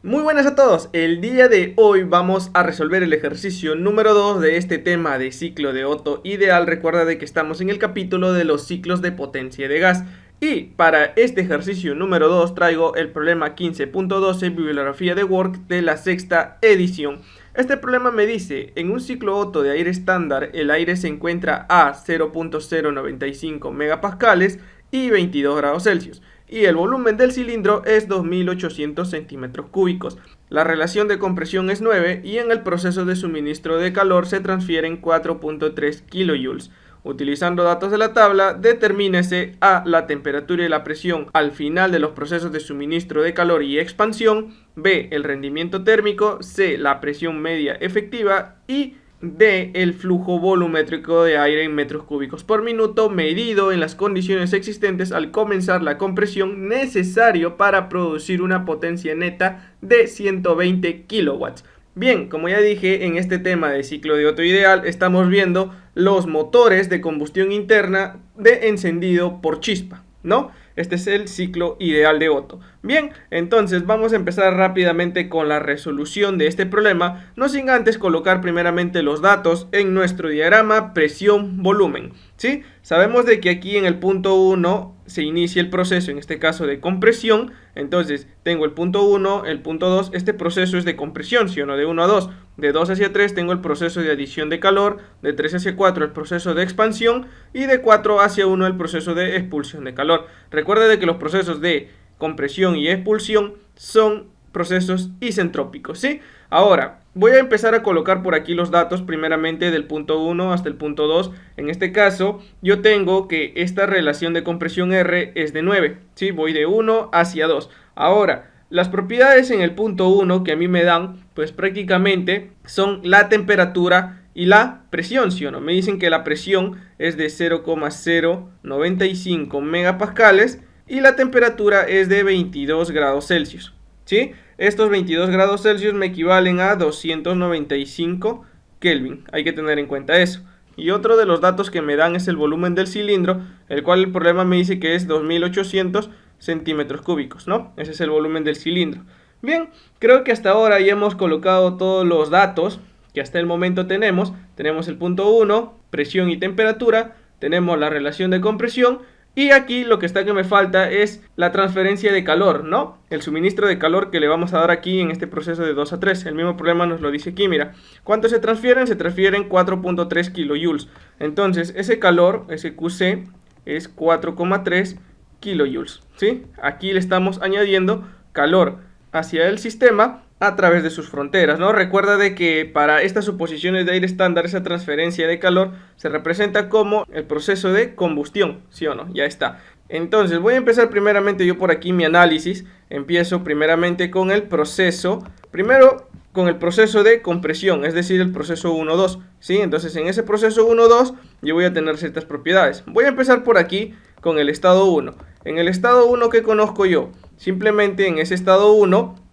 Muy buenas a todos, el día de hoy vamos a resolver el ejercicio número 2 de este tema de ciclo de Otto ideal. Recuerda de que estamos en el capítulo de los ciclos de potencia de gas. Y para este ejercicio número 2 traigo el problema 15.12, bibliografía de Word de la sexta edición. Este problema me dice, en un ciclo Otto de aire estándar, el aire se encuentra a 0.095 megapascales y 22 grados Celsius. Y el volumen del cilindro es 2800 centímetros cúbicos. La relación de compresión es 9 y en el proceso de suministro de calor se transfieren 4.3 kilojoules. Utilizando datos de la tabla, determínese A, la temperatura y la presión al final de los procesos de suministro de calor y expansión, B, el rendimiento térmico, C, la presión media efectiva y D, el flujo volumétrico de aire en metros cúbicos por minuto medido en las condiciones existentes al comenzar la compresión, necesario para producir una potencia neta de 120 kilowatts. Bien, como ya dije, en este tema de ciclo de Otto ideal estamos viendo los motores de combustión interna de encendido por chispa, ¿no? Este es el ciclo ideal de Otto. Bien, entonces vamos a empezar rápidamente con la resolución de este problema, no sin antes colocar primeramente los datos en nuestro diagrama presión-volumen, ¿sí? Sabemos de que aquí en el punto 1 se inicia el proceso, en este caso de compresión. Entonces tengo el punto 1, el punto 2, este proceso es de compresión, ¿sí o no? De 1 a 2, de 2 hacia 3 tengo el proceso de adición de calor, de 3 hacia 4 el proceso de expansión y de 4 hacia 1 el proceso de expulsión de calor. Recuerda de que los procesos de compresión y expulsión son procesos isentrópicos, ¿sí? Ahora, voy a empezar a colocar por aquí los datos primeramente del punto 1 hasta el punto 2. En este caso, yo tengo que esta relación de compresión R es de 9, ¿sí? Voy de 1 hacia 2. Ahora, las propiedades en el punto 1 que a mí me dan, pues prácticamente son la temperatura y la presión, ¿sí o no? Me dicen que la presión es de 0,095 megapascales y la temperatura es de 22 grados Celsius, ¿sí? Estos 22 grados Celsius me equivalen a 295 Kelvin. Hay que tener en cuenta eso. Y otro de los datos que me dan es el volumen del cilindro, el cual el problema me dice que es 2800 centímetros cúbicos, ¿no? Ese es el volumen del cilindro. Bien, creo que hasta ahora ya hemos colocado todos los datos que hasta el momento tenemos. Tenemos el punto 1, presión y temperatura. Tenemos la relación de compresión. Y aquí lo que está que me falta es la transferencia de calor, ¿no? El suministro de calor que le vamos a dar aquí en este proceso de 2 a 3. El mismo problema nos lo dice aquí, mira. ¿Cuánto se transfieren? Se transfieren 4.3 kilojoules. Entonces, ese calor, ese QC, es 4,3 kilojoules, ¿sí? Aquí le estamos añadiendo calor hacia el sistema a través de sus fronteras, ¿no? Recuerda de que para estas suposiciones de aire estándar, esa transferencia de calor se representa como el proceso de combustión, ¿sí o no? Ya está. Entonces voy a empezar primeramente yo por aquí mi análisis. Empiezo primeramente con el proceso, primero con el proceso de compresión, es decir, el proceso 1-2, ¿sí? Entonces en ese proceso 1-2 yo voy a tener ciertas propiedades. Voy a empezar por aquí con el estado 1. En el estado 1, ¿qué conozco yo? Simplemente en ese estado 1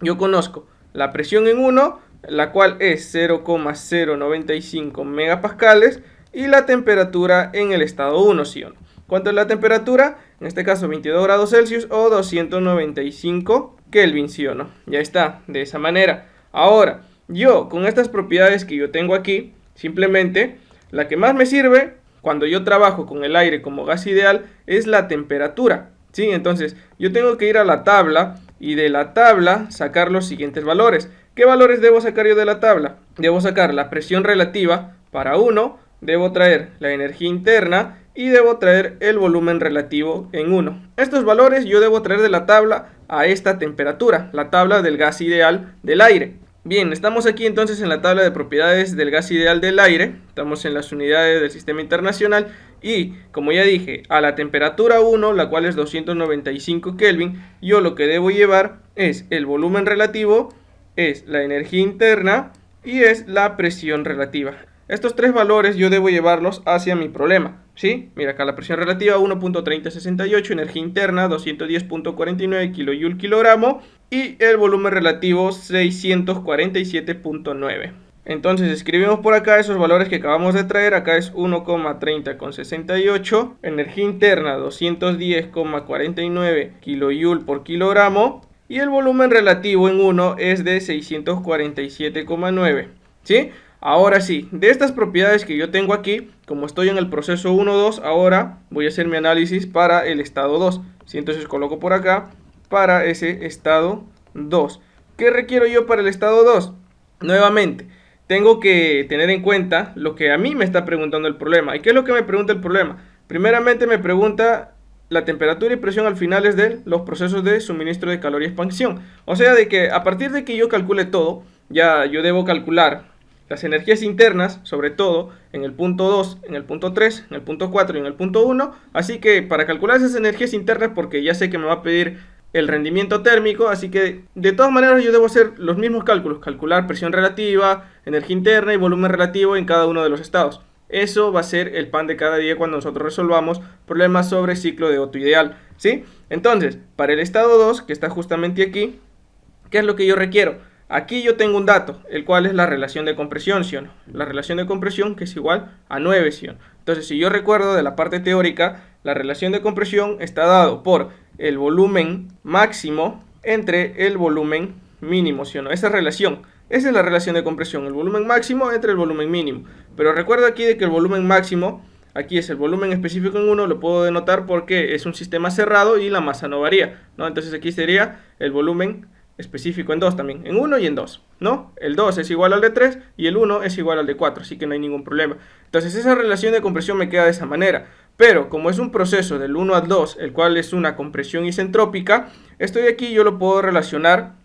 yo conozco la presión en 1, la cual es 0,095 megapascales, y la temperatura en el estado 1, ¿sí o no? ¿Cuánto es la temperatura? En este caso 22 grados Celsius o 295 Kelvin, ¿sí o no? Ya está, de esa manera. Ahora, yo con estas propiedades que yo tengo aquí, simplemente la que más me sirve cuando yo trabajo con el aire como gas ideal es la temperatura, ¿sí? Entonces yo tengo que ir a la tabla y de la tabla sacar los siguientes valores. ¿Qué valores debo sacar yo de la tabla? Debo sacar la presión relativa para 1, debo traer la energía interna y debo traer el volumen relativo en 1. Estos valores yo debo traer de la tabla a esta temperatura, la tabla del gas ideal del aire. Bien, estamos aquí entonces en la tabla de propiedades del gas ideal del aire, estamos en las unidades del sistema internacional y, como ya dije, a la temperatura 1, la cual es 295 Kelvin, yo lo que debo llevar es el volumen relativo, es la energía interna y es la presión relativa. Estos tres valores yo debo llevarlos hacia mi problema, ¿sí? Mira acá la presión relativa 1.3068, energía interna 210.49 kJ kilogramo y el volumen relativo 647.9. Entonces escribimos por acá esos valores que acabamos de traer. Acá es 1,30 con 68, energía interna 210,49 kJ por kilogramo y el volumen relativo en 1 es de 647,9, ¿sí? Ahora sí, de estas propiedades que yo tengo aquí, como estoy en el proceso 1-2, ahora voy a hacer mi análisis para el estado 2. ¿Sí? Entonces coloco por acá para ese estado 2. ¿Qué requiero yo para el estado 2? Nuevamente, tengo que tener en cuenta lo que a mí me está preguntando el problema. ¿Y qué es lo que me pregunta el problema? Primeramente me pregunta la temperatura y presión al finales de los procesos de suministro de calor y expansión. O sea, de que a partir de que yo calcule todo, ya yo debo calcular las energías internas, sobre todo en el punto 2, en el punto 3, en el punto 4 y en el punto 1. Así que para calcular esas energías internas, porque ya sé que me va a pedir el rendimiento térmico, así que de todas maneras yo debo hacer los mismos cálculos, calcular presión relativa, energía interna y volumen relativo en cada uno de los estados. Eso va a ser el pan de cada día cuando nosotros resolvamos problemas sobre ciclo de Otto ideal, ¿sí? Entonces, para el estado 2, que está justamente aquí, ¿qué es lo que yo requiero? Aquí yo tengo un dato, el cual es la relación de compresión, ¿sí o no? La relación de compresión que es igual a 9, ¿sí o no? Entonces, si yo recuerdo de la parte teórica, la relación de compresión está dado por el volumen máximo entre el volumen mínimo, ¿sí o no? Esa relación, esa es la relación de compresión, el volumen máximo entre el volumen mínimo. Pero recuerda aquí de que el volumen máximo, aquí es el volumen específico en 1, lo puedo denotar porque es un sistema cerrado y la masa no varía, ¿no? Entonces aquí sería el volumen específico en 2 también, en 1 y en 2, ¿no? El 2 es igual al de 3 y el 1 es igual al de 4, así que no hay ningún problema. Entonces esa relación de compresión me queda de esa manera, pero como es un proceso del 1 al 2, el cual es una compresión isentrópica, esto de aquí yo lo puedo relacionar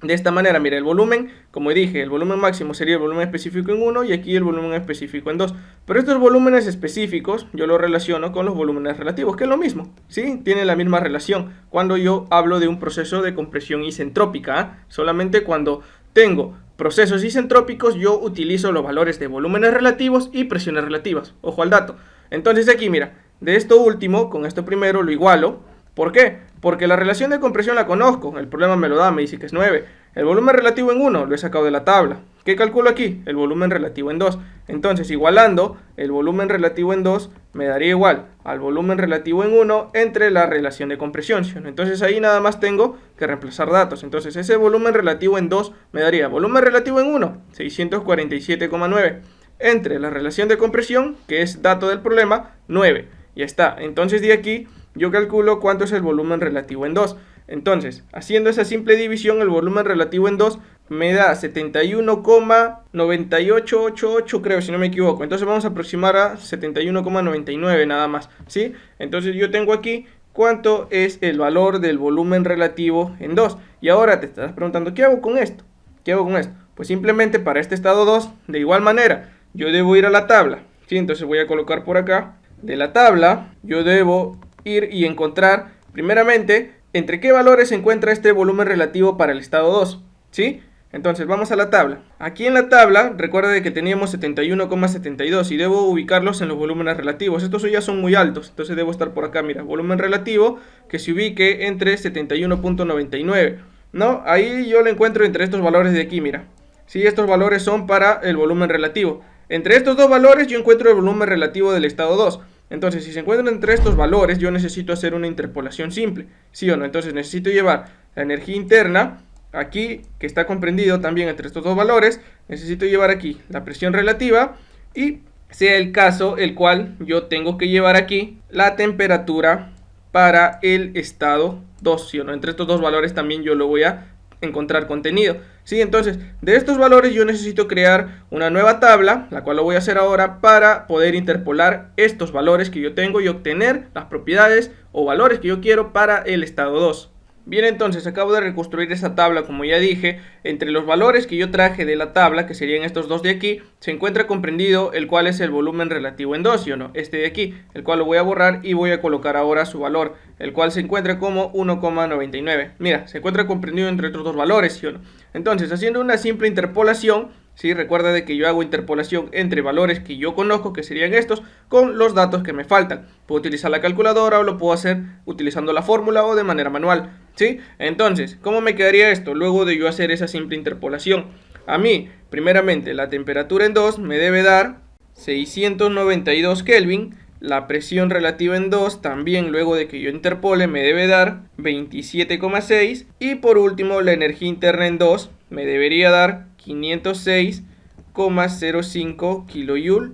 de esta manera. Mira, el volumen, como dije, el volumen máximo sería el volumen específico en 1 y aquí el volumen específico en 2. Pero estos volúmenes específicos yo los relaciono con los volúmenes relativos, que es lo mismo, ¿sí? Tienen la misma relación cuando yo hablo de un proceso de compresión isentrópica, ¿eh? Solamente cuando tengo procesos isentrópicos yo utilizo los valores de volúmenes relativos y presiones relativas. Ojo al dato. Entonces aquí, mira, de esto último, con esto primero lo igualo. ¿Por qué? Porque la relación de compresión la conozco, el problema me lo da, me dice que es 9. El volumen relativo en 1 lo he sacado de la tabla. ¿Qué calculo aquí? El volumen relativo en 2. Entonces, igualando, el volumen relativo en 2 me daría igual al volumen relativo en 1 entre la relación de compresión. Entonces ahí nada más tengo que reemplazar datos. Entonces ese volumen relativo en 2 me daría volumen relativo en 1, 647,9, entre la relación de compresión, que es dato del problema, 9. Ya está. Entonces de aquí yo calculo cuánto es el volumen relativo en 2. Entonces, haciendo esa simple división, el volumen relativo en 2 me da 71,9888, creo, si no me equivoco. Entonces vamos a aproximar a 71,99 nada más, ¿sí? Entonces yo tengo aquí cuánto es el valor del volumen relativo en 2. Y ahora te estás preguntando, ¿qué hago con esto? ¿Qué hago con esto? Pues simplemente para este estado 2, de igual manera, yo debo ir a la tabla, ¿sí? Entonces voy a colocar por acá, de la tabla, yo debo ir y encontrar, primeramente, entre qué valores se encuentra este volumen relativo para el estado 2, ¿sí? Entonces vamos a la tabla. Aquí en la tabla, recuerda que teníamos 71,72 y debo ubicarlos en los volúmenes relativos. Estos ya son muy altos, entonces debo estar por acá, mira, volumen relativo que se ubique entre 71,99, ¿no? Ahí yo lo encuentro entre estos valores de aquí, mira. Sí, estos valores son para el volumen relativo. Entre estos dos valores yo encuentro el volumen relativo del estado 2. Entonces, si se encuentran entre estos valores, yo necesito hacer una interpolación simple, ¿sí o no? Entonces necesito llevar la energía interna, aquí, que está comprendido también entre estos dos valores, necesito llevar aquí la presión relativa y, sea el caso, el cual yo tengo que llevar aquí la temperatura para el estado 2, ¿sí o no? Entre estos dos valores también yo lo voy a encontrar contenido, ¿sí? Entonces, de estos valores yo necesito crear una nueva tabla, la cual lo voy a hacer ahora para poder interpolar estos valores que yo tengo y obtener las propiedades o valores que yo quiero para el estado 2. Bien, entonces acabo de reconstruir esta tabla, como ya dije. Entre los valores que yo traje de la tabla, que serían estos dos de aquí, se encuentra comprendido el cual es el volumen relativo en 2, ¿sí o no? Este de aquí, el cual lo voy a borrar y voy a colocar ahora su valor, el cual se encuentra como 1,99. Mira, se encuentra comprendido entre otros dos valores, ¿sí o no? Entonces, haciendo una simple interpolación, ¿sí? Recuerda de que yo hago interpolación entre valores que yo conozco, que serían estos, con los datos que me faltan. Puedo utilizar la calculadora o lo puedo hacer utilizando la fórmula o de manera manual, ¿sí? Entonces, ¿cómo me quedaría esto luego de yo hacer esa simple interpolación? A mí, primeramente, la temperatura en 2 me debe dar 692 Kelvin La presión relativa en 2 también, luego de que yo interpole, me debe dar 27,6. Y por último, la energía interna en 2 me debería dar 506,05 kJ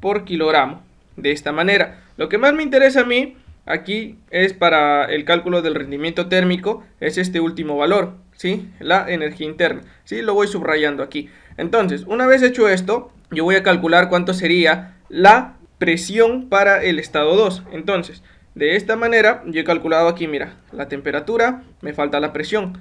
por kilogramo. De esta manera, lo que más me interesa a mí aquí es para el cálculo del rendimiento térmico, es este último valor, ¿sí? La energía interna, ¿sí? Lo voy subrayando aquí. Entonces, una vez hecho esto, yo voy a calcular cuánto sería la presión para el estado 2. Entonces, de esta manera, yo he calculado aquí, mira, la temperatura, me falta la presión.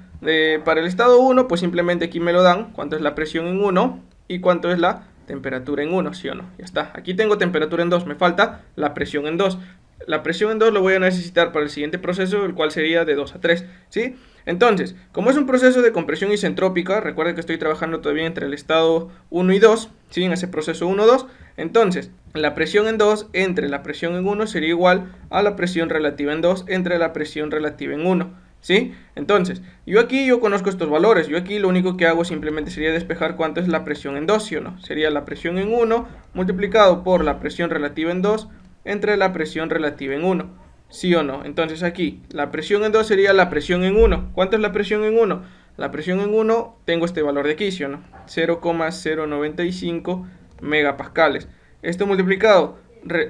Para el estado 1, pues simplemente aquí me lo dan, cuánto es la presión en 1 y cuánto es la temperatura en 1, ¿sí o no? Ya está, aquí tengo temperatura en 2, me falta la presión en 2. La presión en 2 lo voy a necesitar para el siguiente proceso, el cual sería de 2 a 3, ¿sí? Entonces, como es un proceso de compresión isentrópica, recuerden que estoy trabajando todavía entre el estado 1 y 2, ¿sí? En ese proceso 1-2, entonces, la presión en 2 entre la presión en 1 sería igual a la presión relativa en 2 entre la presión relativa en 1, ¿sí? Entonces, yo conozco estos valores, yo aquí lo único que hago simplemente sería despejar cuánto es la presión en 2, ¿sí o no? Sería la presión en 1 multiplicado por la presión relativa en 2 entre la presión relativa en 1, ¿sí o no? Entonces aquí, la presión en 2 sería la presión en 1. ¿Cuánto es la presión en 1? La presión en 1, tengo este valor de aquí, ¿sí o no? 0,095 megapascales. Esto multiplicado,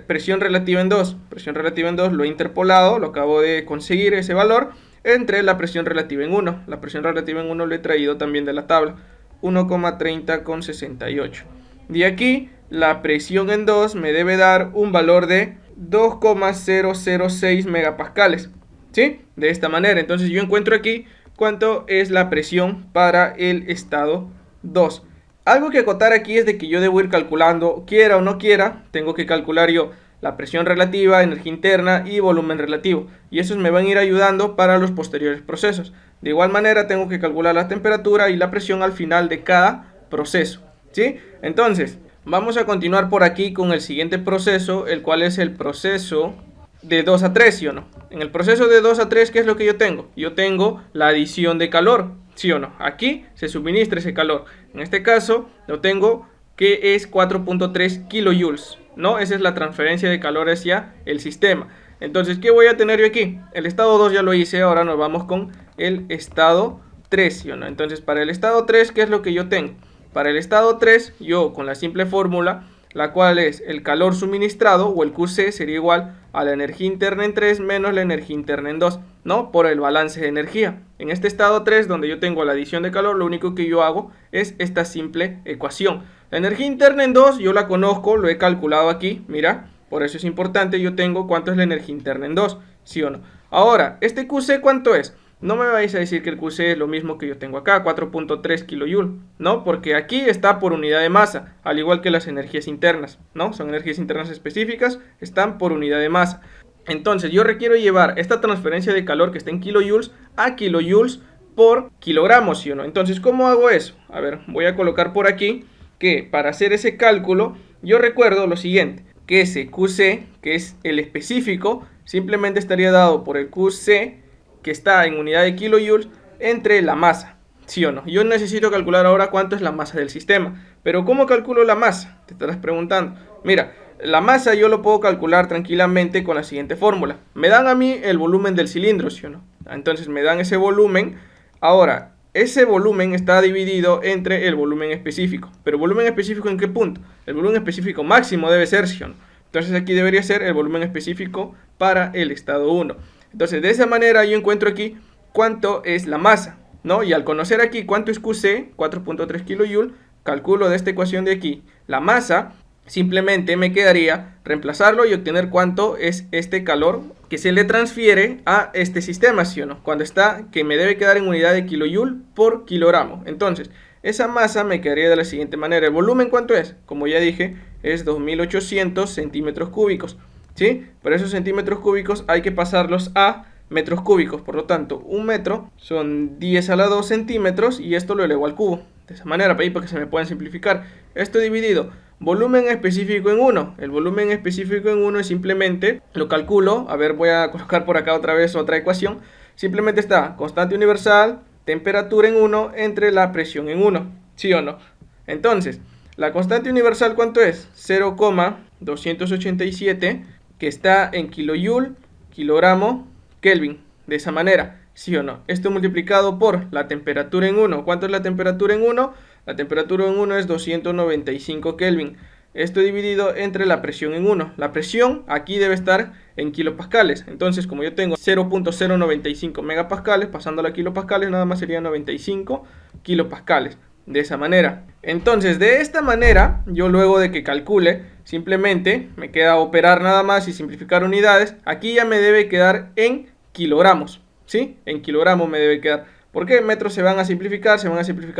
presión relativa en 2. Presión relativa en 2 lo he interpolado, lo acabo de conseguir ese valor, entre la presión relativa en 1. La presión relativa en 1 lo he traído también de la tabla, 1,30 con 68. De aquí, la presión en 2 me debe dar un valor de 2,006 megapascales, ¿sí? De esta manera, entonces yo encuentro aquí cuánto es la presión para el estado 2. Algo que acotar aquí es de que yo debo ir calculando, quiera o no quiera, tengo que calcular yo la presión relativa, energía interna y volumen relativo. Y esos me van a ir ayudando para los posteriores procesos. De igual manera tengo que calcular la temperatura y la presión al final de cada proceso, ¿sí? Entonces, vamos a continuar por aquí con el siguiente proceso, el cual es el proceso de 2 a 3, ¿sí o no? En el proceso de 2 a 3, ¿qué es lo que yo tengo? Yo tengo la adición de calor, ¿sí o no? Aquí se suministra ese calor. En este caso, lo tengo que es 4.3 kilojoules, ¿no? Esa es la transferencia de calor hacia el sistema. Entonces, ¿qué voy a tener yo aquí? El estado 2 ya lo hice, ahora nos vamos con el estado 3, ¿sí o no? Entonces, para el estado 3, ¿qué es lo que yo tengo? Para el estado 3, yo con la simple fórmula, la cual es el calor suministrado, o el QC, sería igual a la energía interna en 3 menos la energía interna en 2, ¿no? Por el balance de energía. En este estado 3, donde yo tengo la adición de calor, lo único que yo hago es esta simple ecuación. La energía interna en 2, yo la conozco, lo he calculado aquí, mira, por eso es importante, yo tengo cuánto es la energía interna en 2, ¿sí o no? Ahora, ¿este QC cuánto es? No me vais a decir que el QC es lo mismo que yo tengo acá, 4.3 kJ, ¿no? Porque aquí está por unidad de masa, al igual que las energías internas, ¿no? Son energías internas específicas, están por unidad de masa. Entonces yo requiero llevar esta transferencia de calor que está en kilojoules a kilojoules por kilogramos, ¿sí o no? Entonces, ¿cómo hago eso? A ver, voy a colocar por aquí que para hacer ese cálculo, yo recuerdo lo siguiente, que ese QC, que es el específico, simplemente estaría dado por el QC, que está en unidad de kilojoules, entre la masa, ¿sí o no? Yo necesito calcular ahora cuánto es la masa del sistema, pero ¿cómo calculo la masa? Te estarás preguntando. Mira, la masa yo lo puedo calcular tranquilamente con la siguiente fórmula. Me dan a mí el volumen del cilindro, ¿sí o no? Entonces me dan ese volumen. Ahora, ese volumen está dividido entre el volumen específico. ¿Pero volumen específico en qué punto? El volumen específico máximo debe ser, ¿sí o no? Entonces aquí debería ser el volumen específico para el estado 1. Entonces, de esa manera yo encuentro aquí cuánto es la masa, ¿no? Y al conocer aquí cuánto es QC, 4.3 kJ, calculo de esta ecuación de aquí la masa, simplemente me quedaría reemplazarlo y obtener cuánto es este calor que se le transfiere a este sistema, ¿sí o no? Cuando está, que me debe quedar en unidad de kilojoule por kilogramo. Entonces, esa masa me quedaría de la siguiente manera. ¿El volumen cuánto es? Como ya dije, es 2800 centímetros cúbicos. ¿Sí? Pero esos centímetros cúbicos hay que pasarlos a metros cúbicos. Por lo tanto, un metro son 10 a la 2 centímetros y esto lo elevo al cubo. De esa manera, para que se me puedan simplificar. Esto dividido, volumen específico en 1. El volumen específico en 1 es simplemente, lo calculo, a ver, voy a colocar por acá otra vez otra ecuación. Simplemente está constante universal, temperatura en 1 entre la presión en 1. ¿Sí o no? Entonces, la constante universal ¿cuánto es? 0,287, que está en kilojoule, kilogramo, Kelvin. De esa manera, ¿sí o no? Esto multiplicado por la temperatura en 1. ¿Cuánto es la temperatura en 1? La temperatura en 1 es 295 Kelvin. Esto dividido entre la presión en 1. La presión aquí debe estar en kilopascales. Entonces, como yo tengo 0.095 megapascales, pasándola a kilopascales, nada más sería 95 kilopascales. De esa manera. Entonces, de esta manera, yo luego de que calcule, simplemente me queda operar nada más y simplificar unidades. Aquí ya me debe quedar en kilogramos, ¿sí? En kilogramos me debe quedar. Porque metros se van a simplificar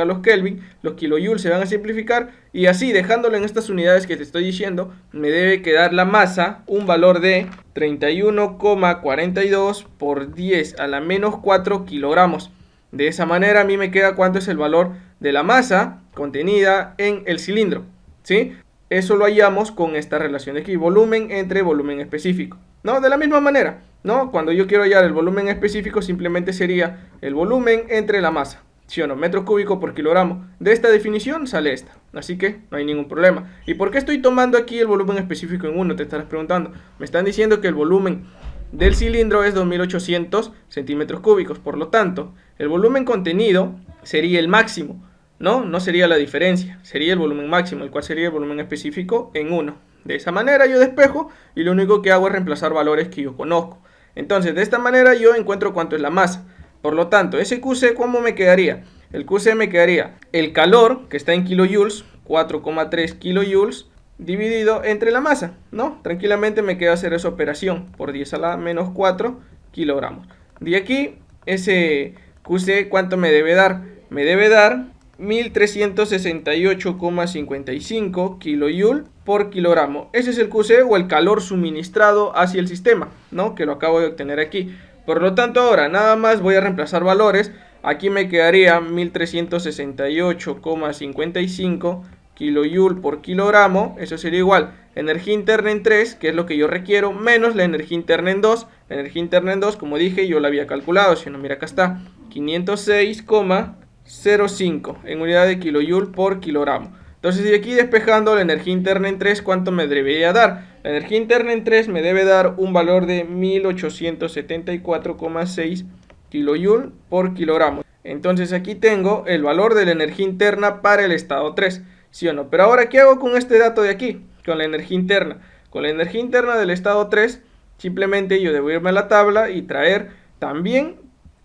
los Kelvin, los kilojoules se van a simplificar y así dejándolo en estas unidades que te estoy diciendo, me debe quedar la masa, un valor de 31,42 por 10 a la menos 4 kilogramos. De esa manera a mí me queda cuánto es el valor de la masa contenida en el cilindro, ¿sí? Eso lo hallamos con esta relación de aquí, volumen entre volumen específico, ¿no? De la misma manera, ¿no? Cuando yo quiero hallar el volumen específico, simplemente sería el volumen entre la masa, ¿sí o no? Metro cúbico por kilogramo. De esta definición sale esta, así que no hay ningún problema. ¿Y por qué estoy tomando aquí el volumen específico en 1? Te estarás preguntando. Me están diciendo que el volumen del cilindro es 2800 centímetros cúbicos, por lo tanto, el volumen contenido sería el máximo, ¿no? No sería la diferencia, sería el volumen máximo, el cual sería el volumen específico en 1. De esa manera yo despejo y lo único que hago es reemplazar valores que yo conozco. Entonces, de esta manera yo encuentro cuánto es la masa. Por lo tanto, ese QC, ¿cómo me quedaría? El QC me quedaría el calor, que está en kilojoules, 4,3 kilojoules, dividido entre la masa, ¿no? Tranquilamente me queda hacer esa operación por 10 a la menos 4 kilogramos. De aquí, ese QC, ¿cuánto me debe dar? Me debe dar 1368,55 kilojoule por kilogramo. Ese es el QC o el calor suministrado hacia el sistema, ¿no? Que lo acabo de obtener aquí. Por lo tanto, ahora nada más voy a reemplazar valores. Aquí me quedaría 1368,55 kilojoule por kilogramo. Eso sería igual energía interna en 3, que es lo que yo requiero, menos la energía interna en 2. La energía interna en 2, como dije, yo la había calculado. Si no, mira, acá está 506,05 en unidad de kilojoule por kilogramo. Entonces, de aquí despejando la energía interna en 3, ¿cuánto me debería dar? La energía interna en 3 me debe dar un valor de 1874,6 kilojoule por kilogramo. Entonces, aquí tengo el valor de la energía interna para el estado 3, ¿sí o no? Pero ahora, ¿qué hago con este dato de aquí? Con la energía interna. Con la energía interna del estado 3, simplemente yo debo irme a la tabla y traer también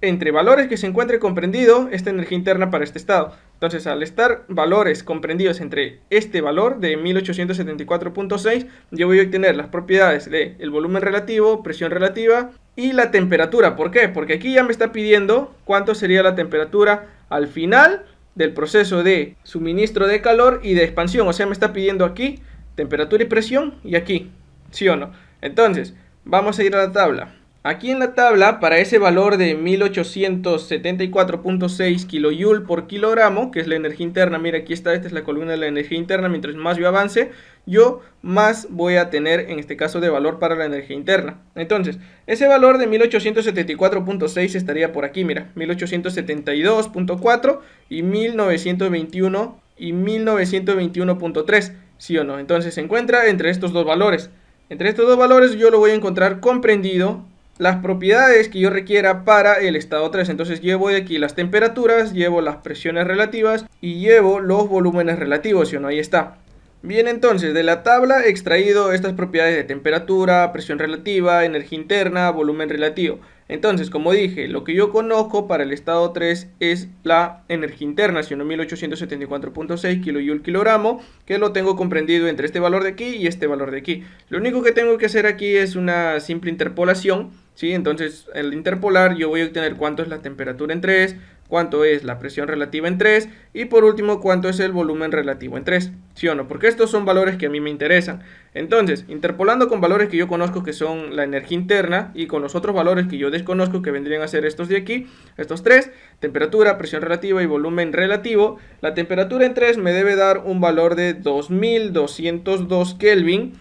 entre valores que se encuentre comprendido esta energía interna para este estado. Entonces, al estar valores comprendidos entre este valor de 1874,6, yo voy a obtener las propiedades del volumen relativo, presión relativa y la temperatura. ¿Por qué? Porque aquí ya me está pidiendo cuánto sería la temperatura al final del proceso de suministro de calor y de expansión. O sea, me está pidiendo aquí temperatura y presión y aquí, ¿sí o no? Entonces, vamos a ir a la tabla. Aquí en la tabla, para ese valor de 1874,6 kilojoule por kilogramo, que es la energía interna, mira, aquí está, esta es la columna de la energía interna. Mientras más yo avance, yo más voy a tener, en este caso, de valor para la energía interna. Entonces, ese valor de 1874,6 estaría por aquí, mira, 1872,4 y 1921 y 1921,3, ¿sí o no? Entonces, se encuentra entre estos dos valores. Entre estos dos valores yo lo voy a encontrar comprendido las propiedades que yo requiera para el estado 3. Entonces llevo de aquí las temperaturas, llevo las presiones relativas y llevo los volúmenes relativos, ¿sí o no? Ahí está. Bien, entonces de la tabla he extraído estas propiedades de temperatura, presión relativa, energía interna, volumen relativo. Entonces, como dije, lo que yo conozco para el estado 3 es la energía interna, ¿sí o no? 1874,6 kilojoule kilogramo, que lo tengo comprendido entre este valor de aquí y este valor de aquí. Lo único que tengo que hacer aquí es una simple interpolación, ¿sí? Entonces, al interpolar yo voy a obtener cuánto es la temperatura en 3, cuánto es la presión relativa en 3 y por último cuánto es el volumen relativo en 3, ¿sí o no? Porque estos son valores que a mí me interesan. Entonces, interpolando con valores que yo conozco que son la energía interna y con los otros valores que yo desconozco que vendrían a ser estos de aquí, estos tres, temperatura, presión relativa y volumen relativo, la temperatura en 3 me debe dar un valor de 2202 Kelvin,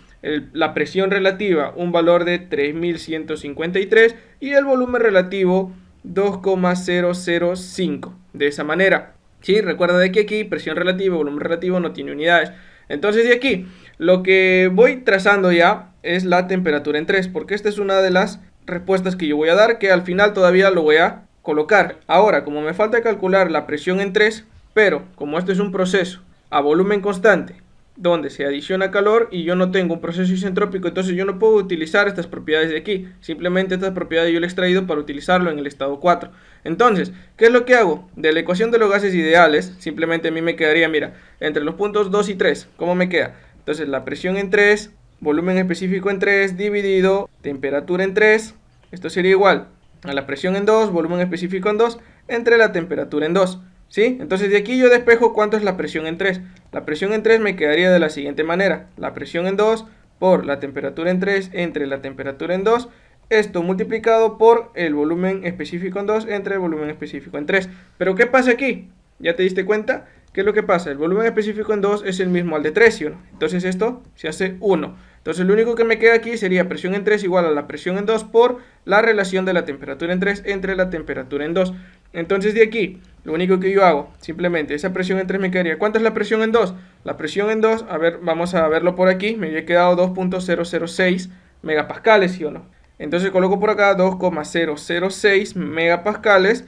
la presión relativa un valor de 3153 y el volumen relativo 2,005. De esa manera, ¿sí? Recuerda de que aquí presión relativa, volumen relativo no tiene unidades. Entonces de aquí, lo que voy trazando ya es la temperatura en 3, porque esta es una de las respuestas que yo voy a dar, que al final todavía lo voy a colocar. Ahora, como me falta calcular la presión en 3, pero como este es un proceso a volumen constante, donde se adiciona calor y yo no tengo un proceso isentrópico, entonces yo no puedo utilizar estas propiedades de aquí. Simplemente estas propiedades yo las he extraído para utilizarlo en el estado 4. Entonces, ¿qué es lo que hago? De la ecuación de los gases ideales, simplemente a mí me quedaría, mira, entre los puntos 2 y 3, ¿cómo me queda? Entonces la presión en 3, volumen específico en 3, dividido temperatura en 3, esto sería igual a la presión en 2, volumen específico en 2, entre la temperatura en 2. ¿Sí? Entonces de aquí yo despejo cuánto es la presión en 3. La presión en 3 me quedaría de la siguiente manera. La presión en 2 por la temperatura en 3 entre la temperatura en 2. Esto multiplicado por el volumen específico en 2 entre el volumen específico en 3. Pero ¿qué pasa aquí? ¿Ya te diste cuenta? ¿Qué es lo que pasa? El volumen específico en 2 es el mismo al de 3, ¿sí o no? Entonces esto se hace 1. Entonces lo único que me queda aquí sería presión en 3 igual a la presión en 2 por la relación de la temperatura en 3 entre la temperatura en 2. Entonces de aquí, lo único que yo hago, simplemente esa presión en 3 me quedaría. ¿Cuánto es la presión en 2? La presión en 2, a ver, vamos a verlo por aquí, me había quedado 2.006 megapascales, ¿sí o no? Entonces coloco por acá 2,006 megapascales.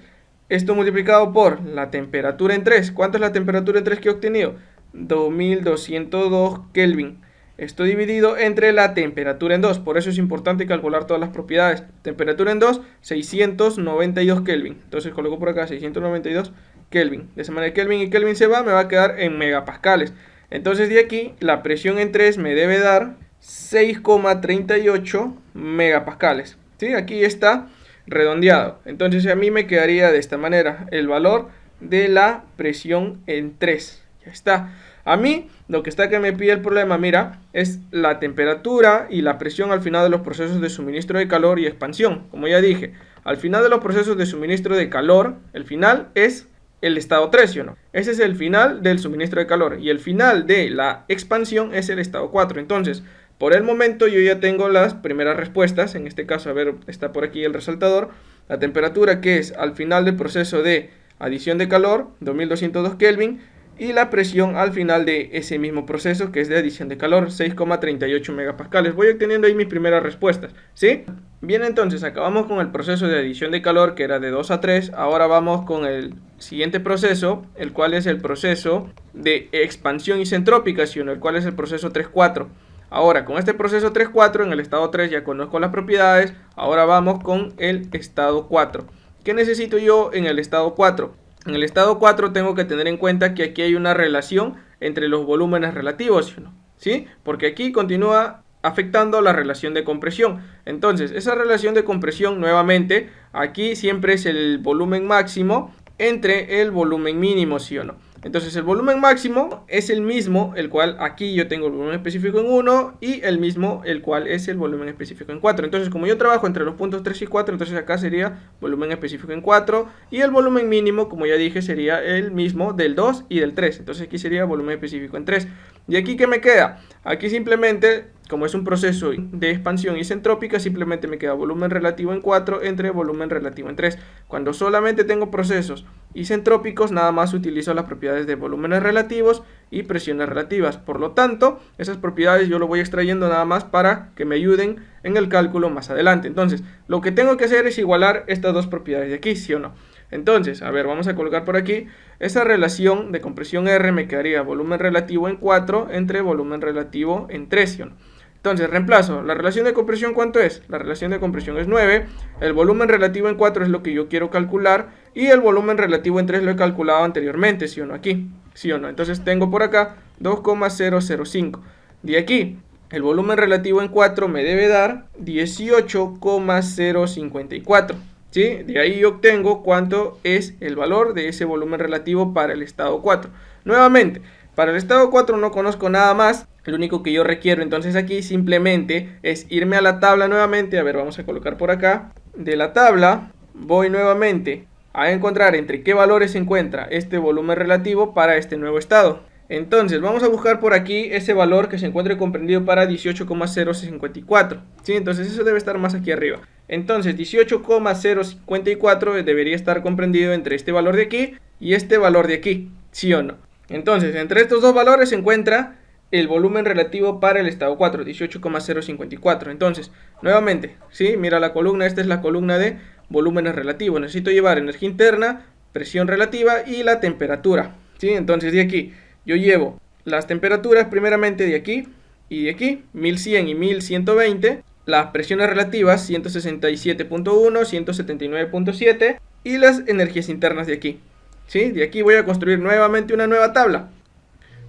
Esto multiplicado por la temperatura en 3. ¿Cuánto es la temperatura en 3 que he obtenido? 2202 Kelvin. Esto dividido entre la temperatura en 2. Por eso es importante calcular todas las propiedades. Temperatura en 2, 692 Kelvin. Entonces coloco por acá 692 Kelvin. De esa manera Kelvin y Kelvin se va, me va a quedar en megapascales. Entonces de aquí la presión en 3 me debe dar 6,38 megapascales. ¿Sí? Aquí está redondeado. Entonces a mí me quedaría de esta manera el valor de la presión en 3. Ya está. A mí lo que está que me pide el problema, mira, es la temperatura y la presión al final de los procesos de suministro de calor y expansión. Como ya dije, al final de los procesos de suministro de calor, el final es el estado 3, ¿sí o no? Ese es el final del suministro de calor y el final de la expansión es el estado 4. Entonces, por el momento yo ya tengo las primeras respuestas. En este caso, a ver, está por aquí el resaltador. La temperatura que es al final del proceso de adición de calor, 2202 Kelvin. Y la presión al final de ese mismo proceso que es de adición de calor, 6,38 megapascales. Voy obteniendo ahí mis primeras respuestas, ¿sí? Bien, entonces acabamos con el proceso de adición de calor que era de 2 a 3. Ahora vamos con el siguiente proceso, el cual es el proceso de expansión isentrópica, el cual es el proceso 3,4. Ahora, con este proceso 3,4 en el estado 3 ya conozco las propiedades. Ahora vamos con el estado 4. ¿Qué necesito yo en el estado 4? En el estado 4 tengo que tener en cuenta que aquí hay una relación entre los volúmenes relativos, ¿sí? Porque aquí continúa afectando la relación de compresión. Entonces, esa relación de compresión, nuevamente, aquí siempre es el volumen máximo entre el volumen mínimo, ¿sí o no? Entonces el volumen máximo es el mismo, el cual aquí yo tengo el volumen específico en 1 y el mismo, el cual es el volumen específico en 4. Entonces como yo trabajo entre los puntos 3 y 4, entonces acá sería volumen específico en 4 y el volumen mínimo, como ya dije, sería el mismo del 2 y del 3. Entonces aquí sería volumen específico en 3. ¿Y aquí qué me queda? Aquí simplemente, como es un proceso de expansión isentrópica, simplemente me queda volumen relativo en 4 entre volumen relativo en 3. Cuando solamente tengo procesos isentrópicos, nada más utilizo las propiedades de volúmenes relativos y presiones relativas. Por lo tanto, esas propiedades yo lo voy extrayendo nada más para que me ayuden en el cálculo más adelante. Entonces, lo que tengo que hacer es igualar estas dos propiedades de aquí, ¿sí o no? Entonces, a ver, vamos a colocar por aquí esa relación de compresión R. Me quedaría volumen relativo en 4 entre volumen relativo en 3, ¿sí o no? Entonces, reemplazo. ¿La relación de compresión cuánto es? La relación de compresión es 9. El volumen relativo en 4 es lo que yo quiero calcular. Y el volumen relativo en 3 lo he calculado anteriormente, ¿sí o no? Aquí, ¿sí o no? Entonces tengo por acá 2,005. De aquí, el volumen relativo en 4 me debe dar 18,054. ¿Sí? De ahí obtengo cuánto es el valor de ese volumen relativo para el estado 4. Nuevamente, para el estado 4 no conozco nada más. Lo único que yo requiero entonces aquí simplemente es irme a la tabla nuevamente. A ver, vamos a colocar por acá. De la tabla voy nuevamente a encontrar entre qué valores se encuentra este volumen relativo para este nuevo estado. Entonces vamos a buscar por aquí ese valor que se encuentre comprendido para 18,054. ¿Sí? Entonces eso debe estar más aquí arriba. Entonces 18,054 debería estar comprendido entre este valor de aquí y este valor de aquí, ¿sí o no? Entonces entre estos dos valores se encuentra el volumen relativo para el estado 4, 18,054. Entonces, nuevamente, ¿sí? Mira la columna, esta es la columna de volúmenes relativos. Necesito llevar energía interna, presión relativa y la temperatura, ¿sí? Entonces, de aquí yo llevo las temperaturas primeramente de aquí y de aquí, 1100 y 1120. Las presiones relativas, 167.1, 179.7 y las energías internas de aquí, ¿sí? De aquí voy a construir nuevamente una nueva tabla.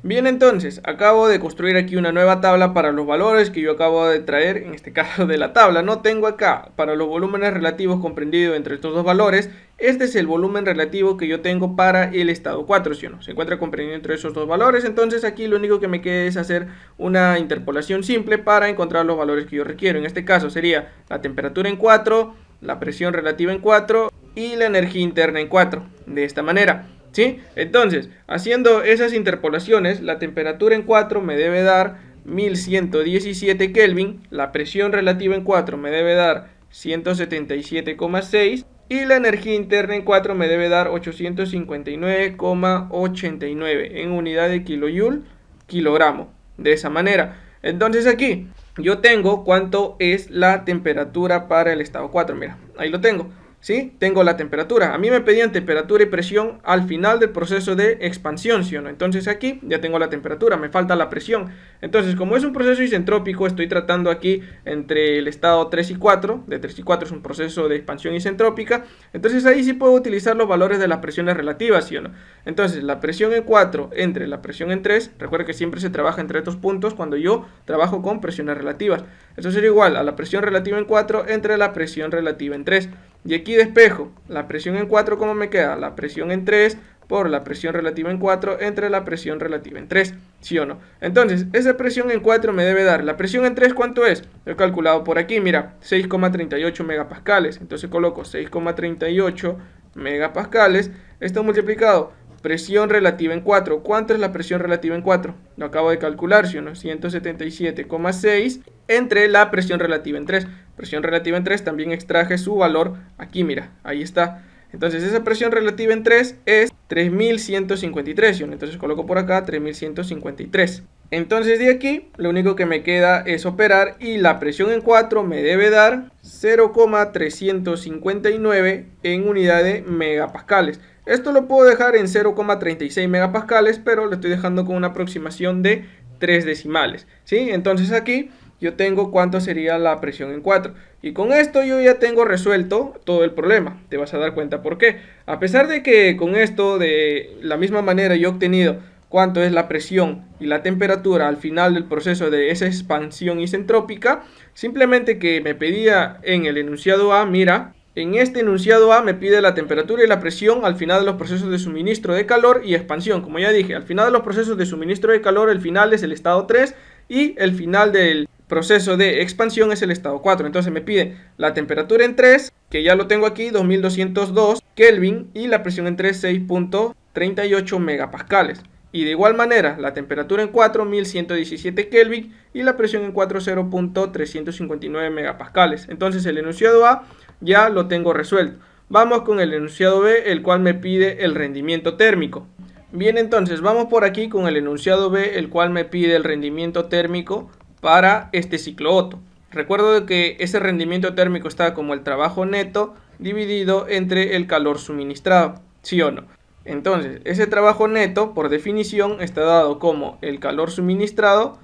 Bien, entonces, acabo de construir aquí una nueva tabla para los valores que yo acabo de traer, en este caso de la tabla. No tengo acá para los volúmenes relativos comprendidos entre estos dos valores. Este es el volumen relativo que yo tengo para el estado 4, ¿sí o no? Se encuentra comprendido entre esos dos valores, entonces aquí lo único que me queda es hacer una interpolación simple para encontrar los valores que yo requiero. En este caso sería la temperatura en 4, la presión relativa en 4 y la energía interna en 4. De esta manera, ¿sí? Entonces, haciendo esas interpolaciones, la temperatura en 4 me debe dar 1117 Kelvin, la presión relativa en 4 me debe dar 177,6 y la energía interna en 4 me debe dar 859,89 en unidad de kilojoule kilogramo. De esa manera, entonces aquí yo tengo cuánto es la temperatura para el estado 4. Mira, ahí lo tengo. ¿Sí? Tengo la temperatura. A mí me pedían temperatura y presión al final del proceso de expansión, ¿sí o no? Entonces aquí ya tengo la temperatura, me falta la presión. Entonces, como es un proceso isentrópico, estoy tratando aquí entre el estado 3 y 4. De 3 y 4 es un proceso de expansión isentrópica. Entonces ahí sí puedo utilizar los valores de las presiones relativas, ¿sí o no? Entonces, la presión en 4 entre la presión en 3. Recuerda que siempre se trabaja entre estos puntos cuando yo trabajo con presiones relativas. Eso sería igual a la presión relativa en 4 entre la presión relativa en 3. Y aquí despejo la presión en 4, ¿cómo me queda? La presión en 3 por la presión relativa en 4 entre la presión relativa en 3, ¿sí o no? Entonces, esa presión en 4 me debe dar, la presión en 3, ¿cuánto es? Lo he calculado por aquí, mira, 6,38 megapascales. Entonces coloco 6,38 megapascales, esto multiplicado, presión relativa en 4. ¿Cuánto es la presión relativa en 4? Lo acabo de calcular, ¿sí o no? 177,6 entre la presión relativa en 3. Presión relativa en 3 también extraje su valor aquí, mira, ahí está. Entonces esa presión relativa en 3 es 3153, ¿sí o no? Entonces coloco por acá 3153. Entonces de aquí lo único que me queda es operar y la presión en 4 me debe dar 0,359 en unidad de megapascales. Esto lo puedo dejar en 0,36 megapascales, pero lo estoy dejando con una aproximación de 3 decimales, ¿sí? Entonces aquí yo tengo cuánto sería la presión en 4. Y con esto yo ya tengo resuelto todo el problema. Te vas a dar cuenta por qué. A pesar de que con esto de la misma manera yo he obtenido cuánto es la presión y la temperatura al final del proceso de esa expansión isentrópica, simplemente que me pedía en el enunciado A, mira, en este enunciado A me pide la temperatura y la presión al final de los procesos de suministro de calor y expansión. Como ya dije, al final de los procesos de suministro de calor, el final es el estado 3 y el final del proceso de expansión es el estado 4. Entonces me pide la temperatura en 3, que ya lo tengo aquí, 2202 Kelvin, y la presión en 3, 6.38 megapascales. Y de igual manera, la temperatura en 4, 1117 Kelvin, y la presión en 4, 0.359 megapascales. Entonces el enunciado A ya lo tengo resuelto. Vamos con el enunciado B, el cual me pide el rendimiento térmico. Bien, entonces vamos por aquí con el enunciado B, el cual me pide el rendimiento térmico para este ciclo Otto. Recuerdo que ese rendimiento térmico está como el trabajo neto dividido entre el calor suministrado, ¿sí o no? Entonces, ese trabajo neto, por definición, está dado como el calor suministrado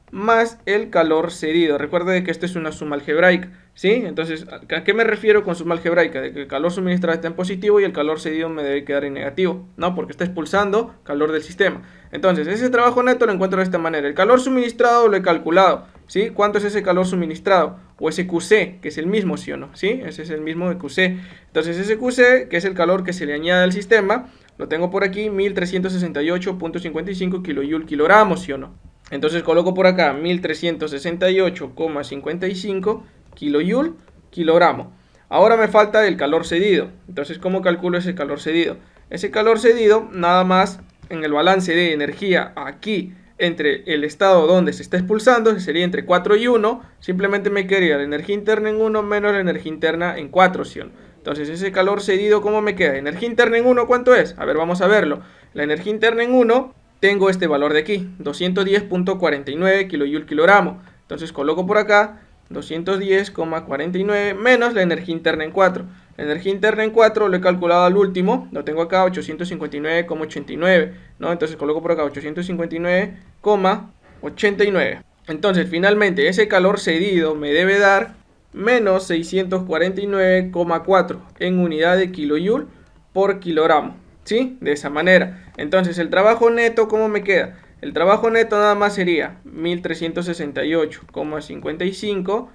más el calor cedido. Recuerda que esto es una suma algebraica, ¿sí? Entonces, ¿a qué me refiero con suma algebraica? De que el calor suministrado está en positivo y el calor cedido me debe quedar en negativo, ¿no? Porque está expulsando calor del sistema. Entonces, ese trabajo neto lo encuentro de esta manera. El calor suministrado lo he calculado, ¿sí? ¿Cuánto es ese calor suministrado? O ese QC, que es el mismo, ¿sí o no? ¿Sí? Ese es el mismo de QC. Entonces, ese QC, que es el calor que se le añade al sistema, lo tengo por aquí, 1368.55 kilojoule kilogramos, ¿sí o no? Entonces coloco por acá 1368,55 kilojoule kilogramo. Ahora me falta el calor cedido. Entonces, ¿cómo calculo ese calor cedido? Ese calor cedido, nada más en el balance de energía aquí entre el estado donde se está expulsando, que sería entre 4 y 1, simplemente me quedaría la energía interna en 1 menos la energía interna en 4, ¿sí o no? Entonces, ese calor cedido, ¿cómo me queda? Energía interna en 1, ¿cuánto es? A ver, vamos a verlo. La energía interna en 1 tengo este valor de aquí, 210.49 kJ kilogramo. Entonces coloco por acá 210,49 menos la energía interna en 4. La energía interna en 4 lo he calculado al último, lo tengo acá 859,89, ¿no? Entonces coloco por acá 859,89. Entonces finalmente ese calor cedido me debe dar menos 649,4 en unidad de kilojoule por kilogramo, ¿sí? De esa manera. Entonces el trabajo neto, ¿cómo me queda? El trabajo neto nada más sería 1368,55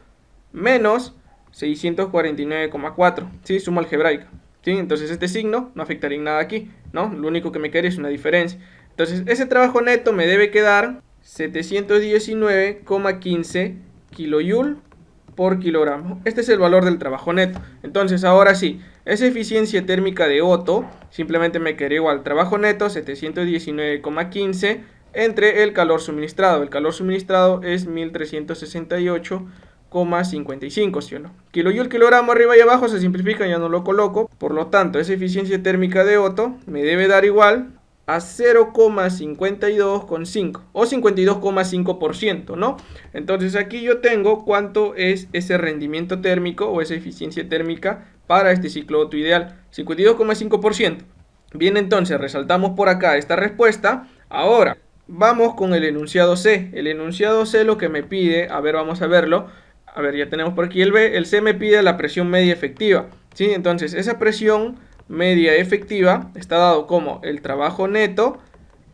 menos 649,4, ¿sí? Suma algebraica, ¿sí? Entonces este signo no afectaría en nada aquí, ¿no? Lo único que me queda es una diferencia. Entonces ese trabajo neto me debe quedar 719,15 kilojoule por kilogramo. Este es el valor del trabajo neto. Entonces ahora sí, esa eficiencia térmica de Otto simplemente me queda igual trabajo neto 719,15 entre el calor suministrado. El calor suministrado es 1368,55, ¿sí o no? Kilojoule, kilogramo, arriba y abajo se simplifica, ya no lo coloco. Por lo tanto, esa eficiencia térmica de Otto me debe dar igual a 0,52,5 o 52,5%, ¿no? Entonces aquí yo tengo cuánto es ese rendimiento térmico o esa eficiencia térmica para este ciclo Otto ideal, 52,5%. Bien, entonces resaltamos por acá esta respuesta. Ahora vamos con el enunciado C. El enunciado C lo que me pide, a ver, vamos a verlo. A ver, ya tenemos por aquí el B. El C me pide la presión media efectiva, ¿sí? Entonces esa presión media efectiva está dado como el trabajo neto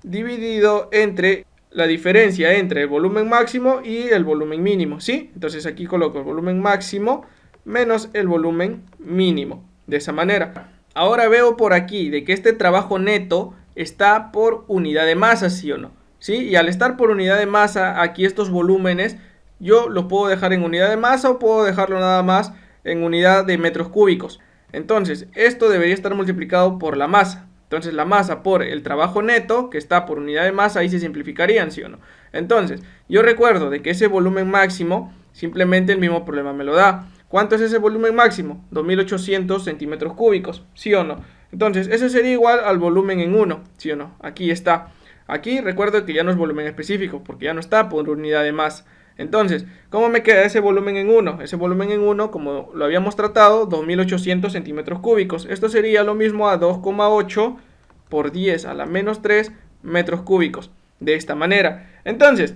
dividido entre la diferencia entre el volumen máximo y el volumen mínimo, ¿sí? Entonces aquí coloco el volumen máximo menos el volumen mínimo, de esa manera. Ahora veo por aquí de que este trabajo neto está por unidad de masa, ¿sí o no? ¿Sí? Y al estar por unidad de masa, aquí estos volúmenes yo los puedo dejar en unidad de masa o puedo dejarlo nada más en unidad de metros cúbicos. Entonces, esto debería estar multiplicado por la masa. Entonces, la masa por el trabajo neto, que está por unidad de masa, ahí se simplificarían, ¿sí o no? Entonces, yo recuerdo de que ese volumen máximo, simplemente el mismo problema me lo da. ¿Cuánto es ese volumen máximo? 2800 centímetros cúbicos, ¿sí o no? Entonces, eso sería igual al volumen en 1, ¿sí o no? Aquí está. Aquí recuerdo que ya no es volumen específico, porque ya no está por unidad de masa. Entonces, ¿cómo me queda ese volumen en 1? Ese volumen en 1, como lo habíamos tratado, 2800 centímetros cúbicos. Esto sería lo mismo a 2,8 por 10 a la menos 3 metros cúbicos. De esta manera. Entonces,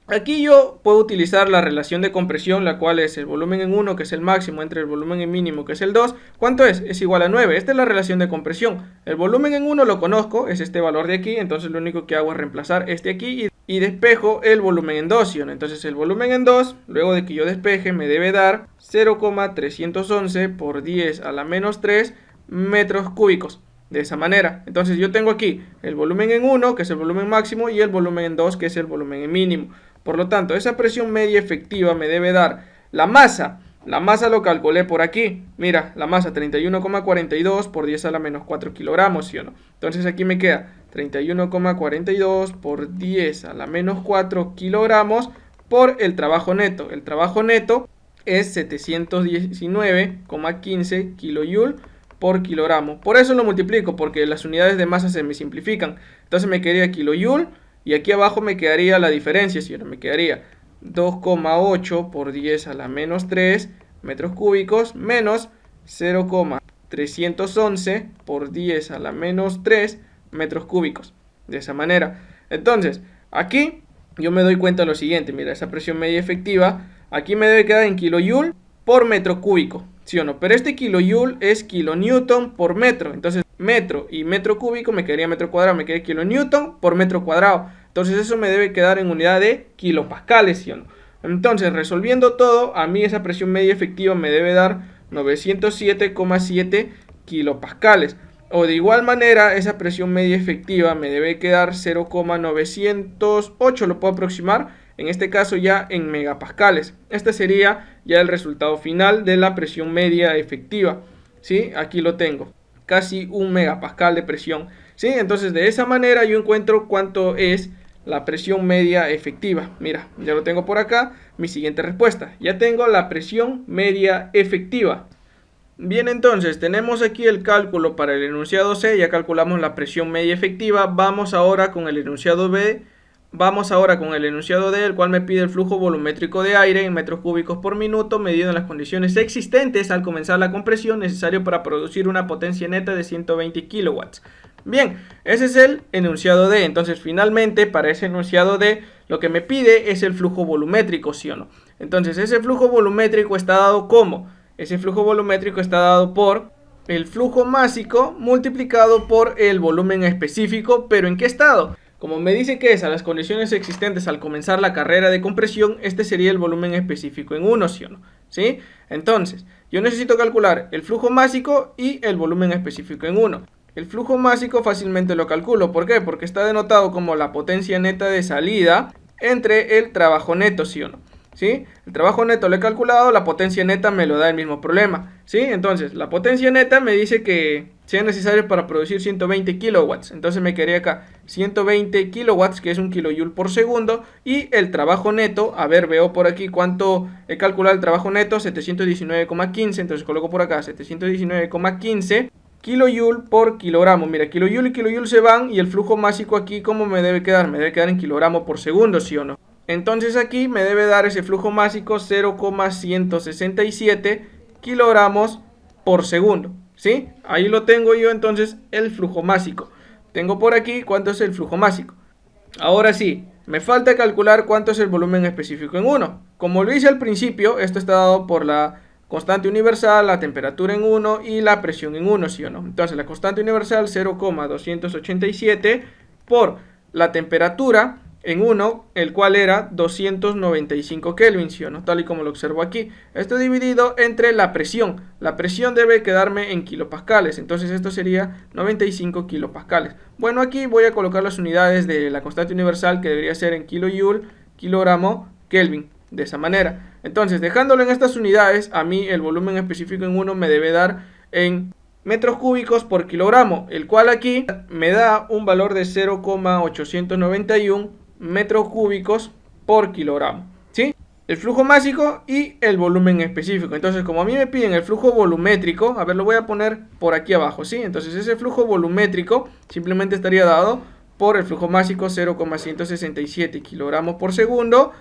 aquí yo puedo utilizar la relación de compresión, la cual es el volumen en 1, que es el máximo, entre el volumen en mínimo, que es el 2. ¿Cuánto es? Es igual a 9. Esta es la relación de compresión. El volumen en 1 lo conozco, es este valor de aquí, entonces lo único que hago es reemplazar este aquí y despejo el volumen en 2, ¿sí? Entonces el volumen en 2, luego de que yo despeje, me debe dar 0,311 por 10 a la menos 3 metros cúbicos. De esa manera. Entonces yo tengo aquí el volumen en 1, que es el volumen máximo, y el volumen en 2, que es el volumen en mínimo. Por lo tanto, esa presión media efectiva me debe dar la masa. La masa lo calculé por aquí. Mira, la masa 31,42 por 10 a la menos 4 kilogramos, ¿sí o no? Entonces aquí me queda 31,42 por 10 a la menos 4 kilogramos por el trabajo neto. El trabajo neto es 719,15 kilojoule por kilogramo. Por eso lo multiplico, porque las unidades de masa se me simplifican. Entonces me quedaría kilojoule y aquí abajo me quedaría la diferencia, ¿sí? Me quedaría 2,8 por 10 a la menos 3 metros cúbicos menos 0,311 por 10 a la menos 3 metros cúbicos. De esa manera. Entonces, aquí yo me doy cuenta de lo siguiente. Mira, esa presión media efectiva aquí me debe quedar en kilojoule por metro cúbico, ¿sí o no? Pero este kilojoule es kilonewton por metro. Entonces, metro y metro cúbico me quedaría metro cuadrado. Me queda kilonewton por metro cuadrado. Entonces, eso me debe quedar en unidad de kilopascales, ¿sí o no? Entonces, resolviendo todo, a mí esa presión media efectiva me debe dar 907,7 kilopascales. O de igual manera, esa presión media efectiva me debe quedar 0,908, lo puedo aproximar, en este caso ya en megapascales. Este sería ya el resultado final de la presión media efectiva, ¿sí? Aquí lo tengo, casi 1 megapascal de presión, ¿sí? Entonces de esa manera yo encuentro cuánto es la presión media efectiva. Mira, ya lo tengo por acá, mi siguiente respuesta. Ya tengo la presión media efectiva. Bien, entonces tenemos aquí el cálculo para el enunciado C, ya calculamos la presión media efectiva. Vamos ahora con el enunciado B. Vamos ahora con el enunciado D, el cual me pide el flujo volumétrico de aire en metros cúbicos por minuto, medido en las condiciones existentes al comenzar la compresión, necesario para producir una potencia neta de 120 kilowatts. Bien, ese es el enunciado D. Entonces, finalmente, para ese enunciado D, lo que me pide es el flujo volumétrico, ¿sí o no? Entonces, ese flujo volumétrico está dado como... Ese flujo volumétrico está dado por el flujo másico multiplicado por el volumen específico, pero ¿en qué estado? Como me dice que es a las condiciones existentes al comenzar la carrera de compresión, este sería el volumen específico en 1, ¿sí o no? ¿Sí? Entonces, yo necesito calcular el flujo másico y el volumen específico en 1. El flujo másico fácilmente lo calculo. ¿Por qué? Porque está denotado como la potencia neta de salida entre el trabajo neto, ¿sí o no? ¿Sí? El trabajo neto lo he calculado, la potencia neta me lo da el mismo problema, ¿sí? Entonces, la potencia neta me dice que sea necesario para producir 120 kilowatts. Entonces me quedaría acá 120 kilowatts, que es 1 kilojoule por segundo. Y el trabajo neto, a ver, veo por aquí cuánto he calculado el trabajo neto, 719,15. Entonces coloco por acá 719,15 kilojoule por kilogramo. Mira, kilojoule y kilojoule se van, y el flujo másico aquí, ¿cómo me debe quedar? Me debe quedar en kilogramo por segundo, ¿sí o no? Entonces aquí me debe dar ese flujo másico 0,167 kilogramos por segundo, ¿sí? Ahí lo tengo yo, entonces, el flujo másico. Tengo por aquí cuánto es el flujo másico. Ahora sí, me falta calcular cuánto es el volumen específico en 1. Como lo hice al principio, esto está dado por la constante universal, la temperatura en 1 y la presión en 1, ¿sí o no? Entonces la constante universal 0,287 por la temperatura en 1, el cual era 295 Kelvin, ¿sí o no? Tal y como lo observo aquí. Esto dividido entre la presión. La presión debe quedarme en kilopascales, entonces esto sería 95 kilopascales. Bueno, aquí voy a colocar las unidades de la constante universal, que debería ser en kilojoule, kilogramo, Kelvin, de esa manera. Entonces, dejándolo en estas unidades, a mí el volumen específico en 1 me debe dar en metros cúbicos por kilogramo, el cual aquí me da un valor de 0,891 metros cúbicos por kilogramo, ¿sí? El flujo másico y el volumen específico. Entonces, como a mí me piden el flujo volumétrico, a ver, lo voy a poner por aquí abajo, ¿sí? Entonces, ese flujo volumétrico simplemente estaría dado por el flujo másico 0,167 kilogramos por segundo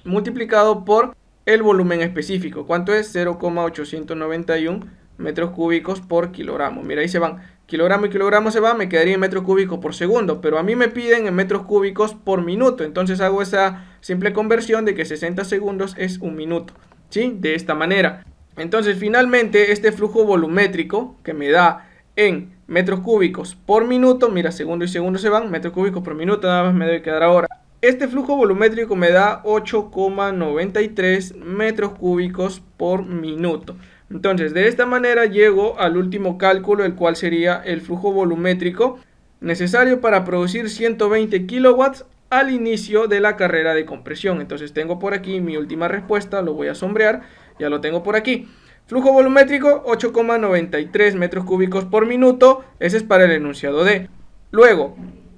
multiplicado por el volumen específico. ¿Cuánto es? 0,891 metros cúbicos por kilogramo. Mira, ahí se van. Kilogramo y kilogramo se van, me quedaría en metros cúbicos por segundo, pero a mí me piden en metros cúbicos por minuto. Entonces hago esa simple conversión de que 60 segundos es un minuto, ¿sí? De esta manera. Entonces, finalmente, este flujo volumétrico que me da en metros cúbicos por minuto, mira, segundo y segundo se van, metros cúbicos por minuto nada más me debe quedar ahora. Este flujo volumétrico me da 8,93 metros cúbicos por minuto. Entonces, de esta manera llego al último cálculo, el cual sería el flujo volumétrico necesario para producir 120 kilowatts al inicio de la carrera de compresión. Entonces tengo por aquí mi última respuesta, lo voy a sombrear, ya lo tengo por aquí. Flujo volumétrico 8,93 metros cúbicos por minuto, ese es para el enunciado D. Luego,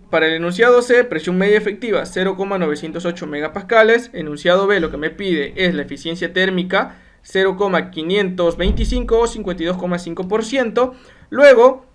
para el enunciado C, presión media efectiva 0,908 megapascales. Enunciado B, lo que me pide es la eficiencia térmica 0,525 o 52,5%. Luego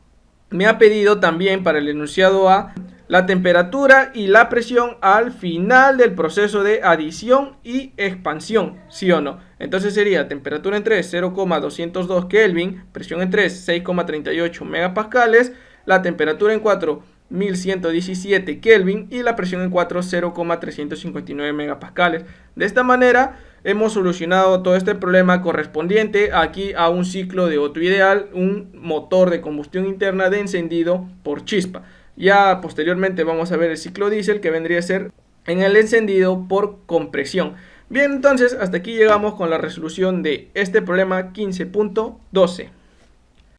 me ha pedido también para el enunciado A la temperatura y la presión al final del proceso de adición y expansión, ¿sí o no? Entonces sería temperatura en 3 0,202 Kelvin, presión en 3 6,38 megapascales, la temperatura en 4 1117 Kelvin y la presión en 4 0,359 megapascales. De esta manera hemos solucionado todo este problema correspondiente aquí a un ciclo de Otto ideal, un motor de combustión interna de encendido por chispa. Ya posteriormente vamos a ver el ciclo diésel, que vendría a ser en el encendido por compresión. Bien, entonces hasta aquí llegamos con la resolución de este problema 15.12.